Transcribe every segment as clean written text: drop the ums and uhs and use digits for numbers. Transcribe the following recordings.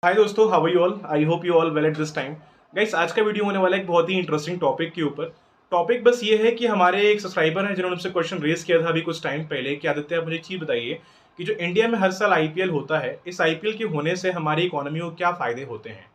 हाय दोस्तों, how are you all? I hope you all well at this time. Guys, आज का video होने वाला है एक बहुत ही इंटरेस्टिंग टॉपिक के ऊपर। टॉपिक बस ये है कि हमारे एक सब्सक्राइबर हैं जिन्होंने मुझसे क्वेश्चन रेज किया था अभी कुछ टाइम पहले कि आदित्य, आप मुझे एक चीज़ बताइए कि जो इंडिया में हर साल आईपीएल होता है, इस आईपीएल के होने से हमारी इकोनॉमी को क्या फ़ायदे होते हैं।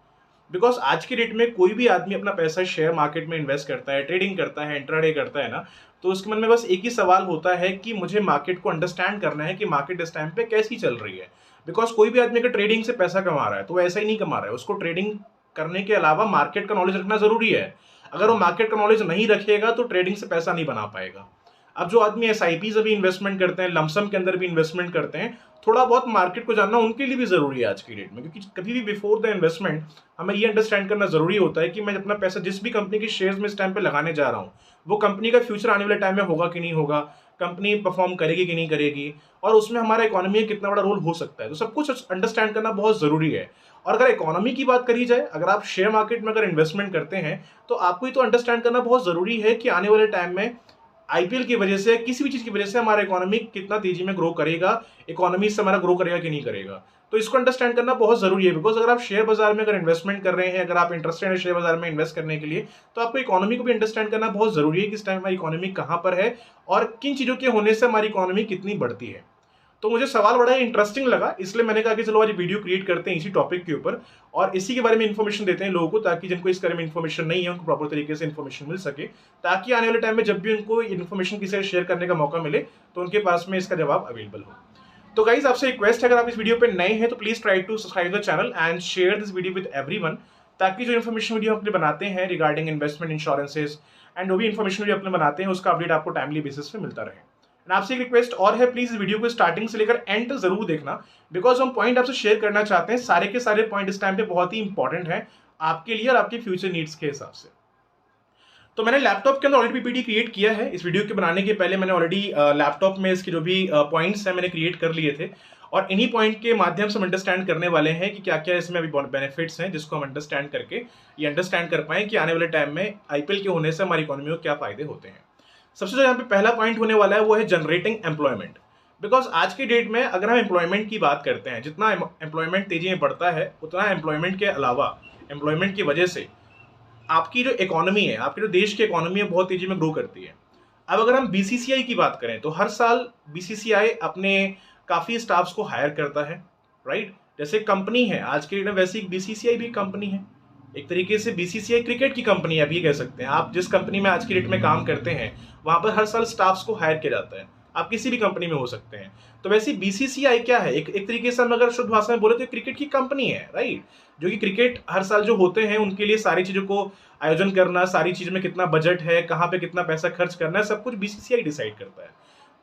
बिकॉज आज की डेट में कोई भी आदमी अपना पैसा शेयर मार्केट में इन्वेस्ट करता है, ट्रेडिंग करता है, इंट्राडे करता है ना, तो उसके मन में बस एक ही सवाल होता है कि मुझे मार्केट को अंडरस्टैंड करना है कि मार्केट इस टाइम पे कैसी चल रही है। बिकॉज कोई भी आदमी अगर ट्रेडिंग से पैसा कमा रहा है तो वो ऐसा ही नहीं कमा रहा है, उसको ट्रेडिंग करने के अलावा मार्केट का नॉलेज रखना जरूरी है। अगर वो मार्केट का नॉलेज नहीं रखेगा तो ट्रेडिंग से पैसा नहीं बना पाएगा। अब जो आदमी एसआईपी से भी इन्वेस्टमेंट करते हैं, लमसम के अंदर भी इन्वेस्टमेंट करते हैं, थोड़ा बहुत मार्केट को जानना उनके लिए भी जरूरी है आज की डेट में, क्योंकि कभी भी बिफोर द इन्वेस्टमेंट हमें ये अंडरस्टैंड करना जरूरी होता है कि मैं अपना पैसा जिस भी कंपनी के शेयर्स में इस टाइम पे लगाने जा रहा हूँ, वो कंपनी का फ्यूचर आने वाले टाइम में होगा कि नहीं होगा, कंपनी परफॉर्म करेगी कि नहीं करेगी, और उसमें हमारा इकोनॉमी में कितना बड़ा रोल हो सकता है। तो सब कुछ अंडरस्टैंड करना बहुत जरूरी है। और अगर इकोनॉमी की बात करी जाए, अगर आप शेयर मार्केट में अगर इन्वेस्टमेंट करते हैं तो आपको ये तो अंडरस्टैंड करना बहुत जरूरी है कि आने वाले टाइम में आईपीएल की वजह से, किसी भी चीज की वजह से हमारा इकोनॉमी कितना तेजी में ग्रो करेगा, इकोनॉमी से हमारा ग्रो करेगा कि नहीं करेगा। तो इसको अंडरस्टैंड करना बहुत जरूरी है। बिकॉज अगर आप शेयर बाजार में अगर इन्वेस्टमेंट कर रहे हैं, अगर आप इंटरेस्टेड हैं शेयर बाजार में इन्वेस्ट करने के लिए, तो आपको इकोनॉमी को भी अंडरस्टैंड करना बहुत जरूरी है कि इस टाइम हमारी इकोनॉमी कहाँ पर है और किन चीजों के होने से हमारी इकोनॉमी कितनी बढ़ती है। तो मुझे सवाल बड़ा इंटरेस्टिंग लगा, इसलिए मैंने कहा कि चलो आज वीडियो क्रिएट करते हैं इसी टॉपिक के ऊपर और इसी के बारे में इन्फॉर्मेशन देते हैं लोगों को, ताकि जिनको इस बारे में इन्फॉर्मेशन नहीं है उनको प्रॉपर तरीके से इन्फॉर्मेशन मिल सके, ताकि आने वाले टाइम में जब भी उनको इन्फॉर्मेशन किसी से शेयर करने का मौका मिले तो उनके पास में इसका जवाब अवेलेबल हो। तो गाइज, आपसे रिक्वेस्ट है, अगर आप इस वीडियो पे नए हैं तो please try to subscribe the channel and share this video with everyone, ताकि जो इन्फॉर्मेशन वीडियो अपने बनाते हैं रिगार्डिंग इन्वेस्टमेंट, इंश्योरेंसेज एंड जो भी इन्फॉर्मेशन वीडियो अपने बनाते हैं उसका अपडेट आपको टाइमली बेसिस पे मिलता रहे। आपसे एक रिक्वेस्ट और है, प्लीज इस वीडियो को स्टार्टिंग से लेकर एंड तक जरूर देखना, बिकॉज हम पॉइंट आपसे शेयर करना चाहते हैं, सारे के सारे पॉइंट इस टाइम पे बहुत ही इंपॉर्टेंट है आपके लिए और आपके फ्यूचर नीड्स के हिसाब से। तो मैंने लैपटॉप के अंदर ऑलरेडी पीपीटी क्रिएट किया है। इस वीडियो के बनाने के पहले मैंने ऑलरेडी लैपटॉप में इसके जो भी पॉइंट्स हैं मैंने क्रिएट कर लिए थे, और इन्हीं पॉइंट के माध्यम से हम अंडरस्टैंड करने वाले हैं कि क्या क्या इसमें अभी बेनिफिट्स हैं, जिसको हम अंडरस्टैंड करके ये अंडरस्टैंड कर पाए कि आने वाले टाइम में आईपीएल के होने से हमारी इकोनॉमी को क्या फायदे होते हैं। सबसे जो यहाँ पे पहला पॉइंट होने वाला है वो है जनरेटिंग एम्प्लॉयमेंट। बिकॉज आज की डेट में अगर हम एम्प्लॉयमेंट की बात करते हैं, जितना एम्प्लॉयमेंट तेजी में बढ़ता है उतना एम्प्लॉयमेंट के अलावा, एम्प्लॉयमेंट की वजह से आपकी जो इकोनॉमी है, आपके जो देश की इकोनॉमी है, बहुत तेजी में ग्रो करती है। अब अगर हम बीसीसीआई की बात करें तो हर साल बीसीसीआई अपने काफी स्टाफ्स को हायर करता है, राइट। जैसे कंपनी है आज के डेट में, वैसे बीसीसीआई भी कंपनी है। एक तरीके से बीसीसीआई क्रिकेट की कंपनी है, आप ये कह सकते हैं। आप जिस कंपनी में आज की डेट में काम करते हैं वहां पर हर साल स्टाफ्स को हायर किया जाता है। आप किसी भी कंपनी में हो सकते हैं। तो वैसे बीसीसीआई क्या है, एक तरीके से हम अगर शुद्ध भाषा में बोले तो क्रिकेट की कंपनी है, राइट। जो कि क्रिकेट हर साल जो होते हैं उनके लिए सारी चीजों को आयोजन करना, सारी चीज में कितना बजट है, कहाँ पे कितना पैसा खर्च करना है, सब कुछ बीसीसीआई डिसाइड करता है।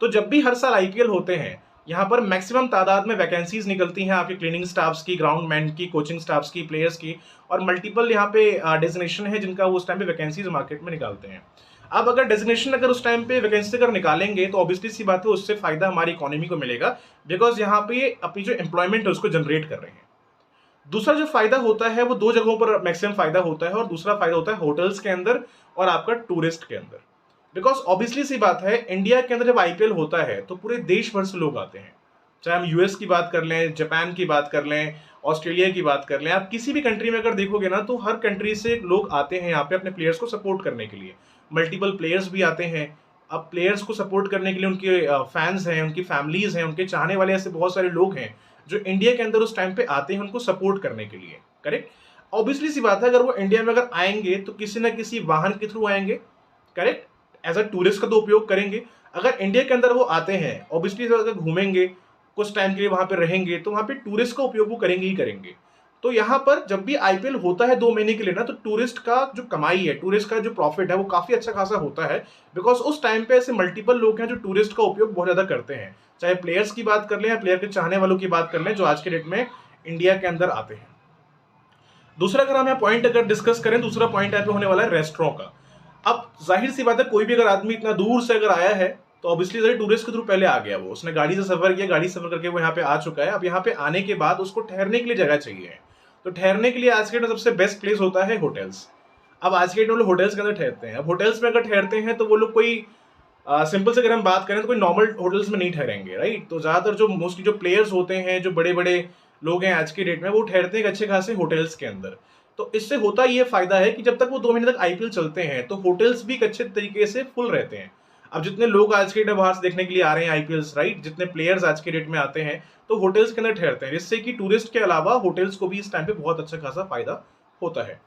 तो जब भी हर साल आईपीएल होते हैं, यहाँ पर मैक्सिमम तादाद में वैकेंसीज निकलती हैं आपकी क्लीनिंग स्टाफ्स की, ग्राउंड मैन की, कोचिंग स्टाफ्स की, प्लेयर्स की, और मल्टीपल यहाँ पे डेजिग्नेशन है जिनका वो उस टाइम पे वैकेंसीज मार्केट में निकालते हैं। अब अगर डेजिग्नेशन अगर उस टाइम पे वैकेंसी अगर निकालेंगे तो ऑब्वियसली सी बात है उससे फायदा हमारी इकोनॉमी को मिलेगा, बिकॉज यहाँ पे अपनी जो एम्प्लॉयमेंट है उसको जनरेट कर रहे हैं। दूसरा जो फायदा होता है वो दो जगहों पर मैक्सिमम फायदा होता है, और दूसरा फायदा होता है होटल्स के अंदर और आपका टूरिस्ट के अंदर। बिकॉज ऑब्वियसली सी बात है, इंडिया के अंदर जब आईपीएल होता है तो पूरे देश भर से लोग आते हैं। चाहे हम यूएस की बात कर लें, जापान की बात कर लें, ऑस्ट्रेलिया की बात कर लें, आप किसी भी कंट्री में अगर देखोगे ना तो हर कंट्री से लोग आते हैं यहाँ पे अपने प्लेयर्स को सपोर्ट करने के लिए। मल्टीपल प्लेयर्स भी आते हैं। अब प्लेयर्स को सपोर्ट करने के लिए उनके फैंस हैं, उनकी फैमिलीज हैं, उनके चाहने वाले ऐसे बहुत सारे लोग हैं जो इंडिया के अंदर उस टाइम पे आते हैं उनको सपोर्ट करने के लिए, करेक्ट। ऑब्वियसली सी बात है, अगर वो इंडिया में अगर आएंगे तो किसी ना किसी वाहन के थ्रू आएंगे, करेक्ट। एज अ टूरिस्ट का तो उपयोग करेंगे। अगर इंडिया के अंदर वो आते हैं, ऑब्वियसली अगर घूमेंगे, कुछ टाइम के लिए वहां पे रहेंगे, तो वहां पे टूरिस्ट का उपयोग वो करेंगे ही करेंगे। तो यहाँ पर जब भी आईपीएल होता है 2 महीने के लिए ना, तो टूरिस्ट का जो कमाई है, टूरिस्ट का जो प्रॉफिट है वो काफी अच्छा खासा होता है। बिकॉज उस टाइम पे ऐसे मल्टीपल लोग हैं जो टूरिस्ट का उपयोग बहुत ज्यादा करते हैं। चाहे प्लेयर्स की बात कर लें या प्लेयर के चाहने वालों की बात कर लें जो आज के डेट में इंडिया के अंदर आते हैं। दूसरा अगर हम यहाँ पॉइंट अगर डिस्कस करें, दूसरा पॉइंट यहाँ पे होने वाला है रेस्टोरेंट का। अब जाहिर सी बात है, कोई भी अगर आदमी इतना दूर से अगर आया है तो ऑब्वियसली टूरिस्ट के थ्रू पहले आ गया, वो उसने गाड़ी से सफर किया, गाड़ी सफर करके वो यहाँ पे आ चुका है। अब यहाँ पे आने के बाद उसको ठहरने के लिए जगह चाहिए। तो ठहरने के लिए आज के डेट में सबसे बेस्ट प्लेस होता है होटल्स। अब आज के डेट में लोग होटल्स के अंदर ठहरते हैं। अब होटल्स में अगर ठहरते हैं तो वो लोग कोई सिंपल से अगर हम बात करें तो कोई नॉर्मल होटल्स में नहीं ठहरेंगे, राइट। तो ज्यादातर जो मोस्टली जो प्लेयर्स होते हैं, जो बड़े बड़े लोग हैं आज की डेट में वो ठहरते हैं अच्छे खासे होटल्स के अंदर। तो इससे होता ये फायदा है कि जब तक वो 2 महीने तक आईपीएल चलते हैं तो होटल्स भी एक अच्छे तरीके से फुल रहते हैं। अब जितने लोग आज के डेट में बाहर से देखने के लिए आ रहे हैं आईपीएल्स, राइट, जितने प्लेयर्स आज के डेट में आते हैं तो होटल्स के अंदर ठहरते हैं, जिससे कि टूरिस्ट के अलावा होटल्स को भी इस टाइम पे बहुत अच्छा खासा फायदा होता है।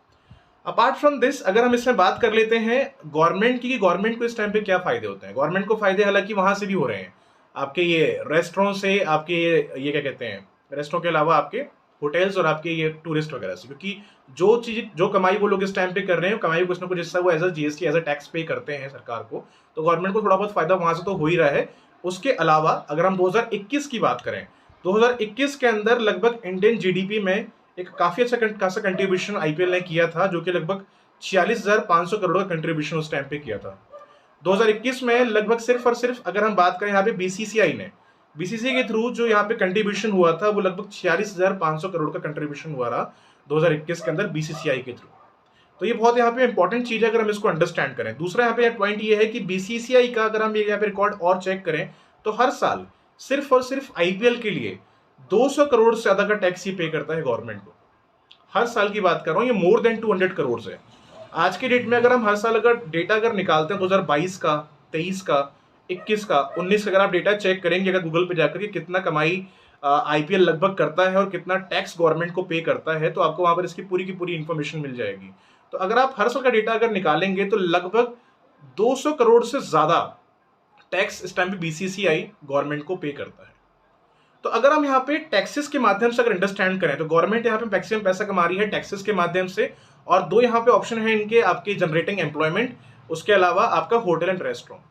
अपार्ट फ्रॉम दिस अगर हम इसमें बात कर लेते हैं गवर्नमेंट की, गवर्नमेंट को इस टाइम पे क्या फायदे होते हैं। गवर्नमेंट को फायदे हालांकि वहां से भी हो रहे हैं, आपके ये रेस्टोरेंट से, आपके ये क्या कहते हैं, रेस्टोरेंट के अलावा आपके होटल्स और आपके ये टूरिस्ट वगैरह से, क्योंकि जो चीज जो कमाई वो लोग इस टाइम पे कर रहे हैं, कमाई कुछ ना कुछ हिस्सा वो as a GST as a tax पे करते हैं सरकार को, तो गवर्नमेंट को थोड़ा बहुत फायदा वहां से तो हो ही रहा है। उसके अलावा अगर हम 2021 की बात करें, 2021 के अंदर लगभग इंडियन जीडीपी में एक काफी अच्छा खासा कंट्रीब्यूशन आईपीएल ने किया था, जो कि लगभग 46,500 करोड़ का कंट्रीब्यूशन उस टाइम पे किया था 2021 में। लगभग सिर्फ और सिर्फ अगर हम बात करें यहाँ पे बीसीसीआई के थ्रू जो यहाँ पे कंट्रीब्यूशन हुआ था वो लगभग 46,500 करोड़ का कंट्रीब्यूशन हुआ रहा 2021 के अंदर बीसीसीआई के थ्रू। तो ये बहुत यहाँ पे इंपॉर्टेंट चीज है अगर हम इसको अंडरस्टैंड करें। दूसरा यहाँ पे पॉइंट ये है कि बीसीसीआई का अगर हम यहाँ पे रिकॉर्ड और चेक करें तो हर साल सिर्फ और सिर्फ आईपीएल के लिए 200 करोड़ से ज्यादा का टैक्स ही पे करता है गवर्नमेंट को। हर साल की बात कर रहा हूँ, ये मोर देन 200 करोड़ है आज के डेट में। अगर हम हर साल अगर डेटा अगर निकालते हैं 2022 का, 23 का, 21 का, 19 का, अगर आप डेटा चेक करेंगे अगर गूगल पे जाकर के कितना कमाई आईपीएल लगभग करता है और कितना टैक्स गवर्नमेंट को पे करता है, तो आपको वहां पर इसकी पूरी की पूरी इंफॉर्मेशन मिल जाएगी। तो अगर आप हर साल का डेटा अगर निकालेंगे तो लगभग 200 करोड़ से ज्यादा टैक्स इस टाइम पे बीसीसीआई गवर्नमेंट को पे करता है। तो अगर हम यहाँ पे टैक्सेस के माध्यम से अगर अंडरस्टैंड करें तो गवर्नमेंट यहाँ पे मैक्सिमम पैसा कमा रही है टैक्सेस के माध्यम से, और दो यहाँ पे ऑप्शन है इनके, आपके जनरेटिंग एम्प्लॉयमेंट, उसके अलावा आपका होटल एंड रेस्टोरेंट।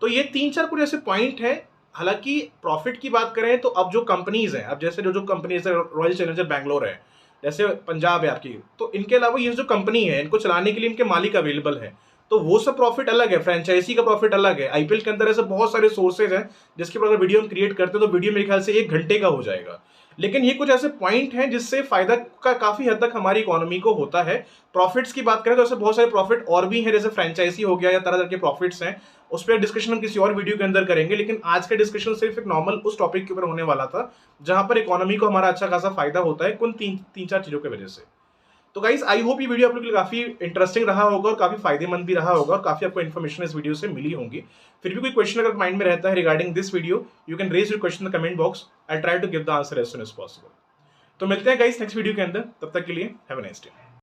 तो ये 3-4 कुछ ऐसे पॉइंट है। हालांकि प्रॉफिट की बात करें तो अब जो कंपनीज हैं, अब जैसे जो कंपनीज है, रॉयल चैलेंजर बैंगलोर है, जैसे पंजाब है आपकी, तो इनके अलावा ये जो कंपनी है इनको चलाने के लिए इनके मालिक अवेलेबल है, तो वो सब प्रॉफिट अलग है, फ्रेंचाइजी का प्रॉफिट अलग है। आईपीएल के अंदर ऐसे बहुत सारे सोर्सेज हैं जिसके ऊपर अगर वीडियो हम क्रिएट करते हैं तो वीडियो मेरे ख्याल से 1 घंटे का हो जाएगा। लेकिन ये कुछ ऐसे पॉइंट हैं जिससे फायदा का काफी हद तक हमारी इकोनॉमी को होता है। प्रॉफिट्स की बात करें तो ऐसे बहुत सारे प्रॉफिट और भी हैं, जैसे फ्रेंचाइजी हो गया या तरह तरह के प्रॉफिट्स हैं, उस पर डिस्कशन हम किसी और वीडियो के अंदर करेंगे। लेकिन आज का डिस्कशन सिर्फ एक नॉर्मल उस टॉपिक के ऊपर होने वाला था जहां पर इकोनॉमी को हमारा अच्छा खासा फायदा होता है कुल 3-4 चीजों की वजह से। तो गाइस आई होप ये वीडियो आप लोग के लिए काफी इंटरेस्टिंग रहा होगा और काफी फायदेमंद भी रहा होगा और काफी आपको इन्फॉर्मेशन इस वीडियो से मिली होंगी। फिर भी कोई क्वेश्चन अगर माइंड में रहता है regarding this video, you can raise your question in the comment box, I try to give the answer as soon as possible. तो मिलते हैं गाइस नेक्स्ट वीडियो के अंदर, तब तक के लिए हैव अ नाइस डे।